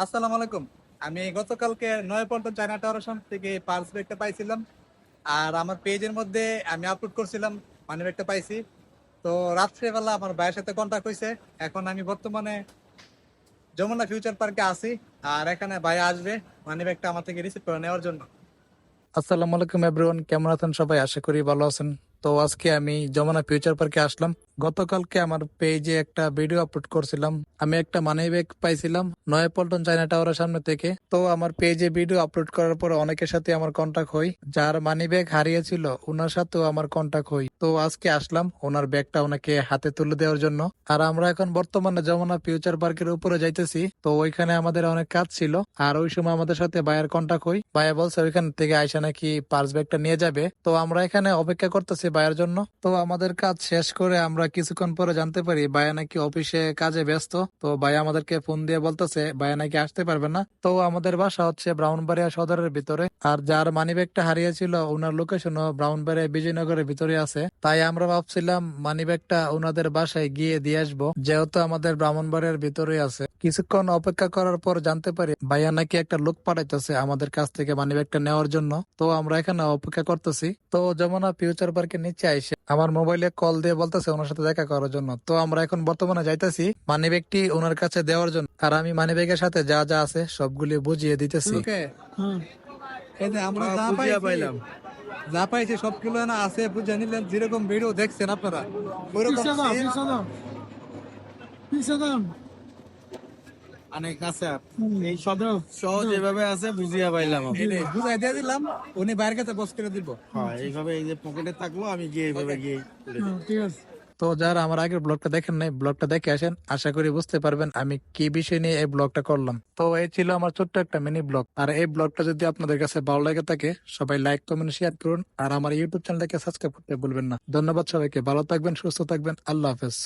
আসসালামু আলাইকুম। আমি গতকালকে নয়াপল্টন চায়না টাওয়ারের সামনে থেকে পার্স ব্যাগটা পাইছিলাম। আর আমার পেজের মধ্যে আমি আপলোড করছিলাম মানি ব্যাগটা পাইছি। তো রাত্রেবেলা আমার ভাইয়ের সাথে কন্টাক্ট হইছে। এখন আমি বর্তমানে যমুনা ফিউচার পার্কে আছি। আর এখানে ভাই আসবে মানি ব্যাগটা আমার থেকে রিসিভ করে নেওয়ার জন্য। আসসালামু আলাইকুম এভরিওয়ান, কেমন আছেন সবাই? আশা করি ভালো আছেন। তো আজকে আমি যমুনা ফিউচার পার্কে আসলাম। গতকালকে আমার পেজে একটা ভিডিও আপলোড করছিলাম। আমি একটা মানি ব্যাগ পাইছিলাম নয়াপল্টন চায়না টাওয়ারের সামনে থেকে। তো আমার পেজে ভিডিও আপলোড করার পর অনেকের সাথে আমার কন্টাক্ট হই। যার মানি ব্যাগ হারিয়েছিল ওনার সাথেও আমার কন্টাক্ট হই। তো আজকে আসলাম ওনার ব্যাগটা ওনাকে হাতে তুলে দেওয়ার জন্য। আর আমরা এখন বর্তমানে যমুনা ফিউচার পার্কের উপরে যাইতেছি। তো ওইখানে আমাদের অনেক কাজ ছিল। আর ওই সময় আমাদের সাথে ভাইয়ের কন্টাক্ট হই। ভাইয়া বলছে ওইখান থেকে আইসা নাকি পার্স ব্যাগটা নিয়ে যাবে। তো আমরা এখানে অপেক্ষা করতেছি ভাইয়ের জন্য। তো আমাদের কাজ শেষ করে আমরা কিছুক্ষণ পরে জানতে পারি ভাইয়া নাকি অফিসে কাজে ব্যস্ত। তো ভাইয়া আমাদেরকে ফোন দিয়ে বলতেছে ভাইয়া নাকি আসতে পারবে না। তো আমাদের বাসা হচ্ছে ব্রাহ্মণবাড়িয়া সদরের ভিতরে। আর যার মানি ব্যাগটা হারিয়েছিল ওনার লোকেশনও ব্রাহ্মণবাড়িয়া বিজয়নগরের ভিতরে আছে। তাই আমরা ভাবছিলাম মানি ব্যাগটা ওনাদের বাসায় গিয়ে দিয়ে আসবো, যেহেতু আমাদের ব্রাহ্মণবাড়িয়ার ভিতরে আছে। কিছুক্ষণ অপেক্ষা করার পর জানতে পারি ভাইয়া নাকি একটা লোক পাঠাইতেছে আমাদের কাছ থেকে মানি ব্যাগটা নেওয়ার জন্য। তো আমরা এখানে অপেক্ষা করতেছি। তো যমুনা ফিউচার পার্কের নিচে আইসে আমার মোবাইলে কল দিয়ে বলতেছে ওনার সাথে দেখা করার জন্য। তো আমরা এখন বর্তমানে যাইতেছি মানি ব্যাগটি ওনার কাছে দেওয়ার জন্য। আর আমি মানি ব্যাগের সাথে যা যা আছে সবগুলি বুঝিয়ে দিতেছি। এই যে আমরা যা পাইছি সবগুলো না আছে বুঝে নিলেন। যেরকম ভিডিও দেখছেন আপনারা ওইরকম অনেক আছে। এই সব সহজ এভাবে আছে বুঝিয়া পাইলাম, বুঝাই দিয়ে দিলাম। উনি বাইরের কাছে বস করে দিব। হ্যাঁ, এইভাবে এই যে পকেটে থাকলো আমি গিয়ে এইভাবে গিয়ে ঠিক আছে। তো যারা আমার আগের ব্লগটা দেখেন নাই, ব্লগটা দেখে আসেন, আশা করি বুঝতে পারবেন আমি কি বিষয় নিয়ে এই ব্লগটা করলাম। তো এই ছিল আমার ছোট্ট একটা মিনি ব্লগ। আর এই ব্লগটা যদি আপনাদের কাছে ভালো লাগে থাকে সবাই লাইক কমেন্ট শেয়ার করুন। আর আমার ইউটিউব চ্যানেলটাকে সাবস্ক্রাইব করতে ভুলবেন না। ধন্যবাদ সবাইকে, ভালো থাকবেন, সুস্থ থাকবেন, আল্লাহ হাফেজ।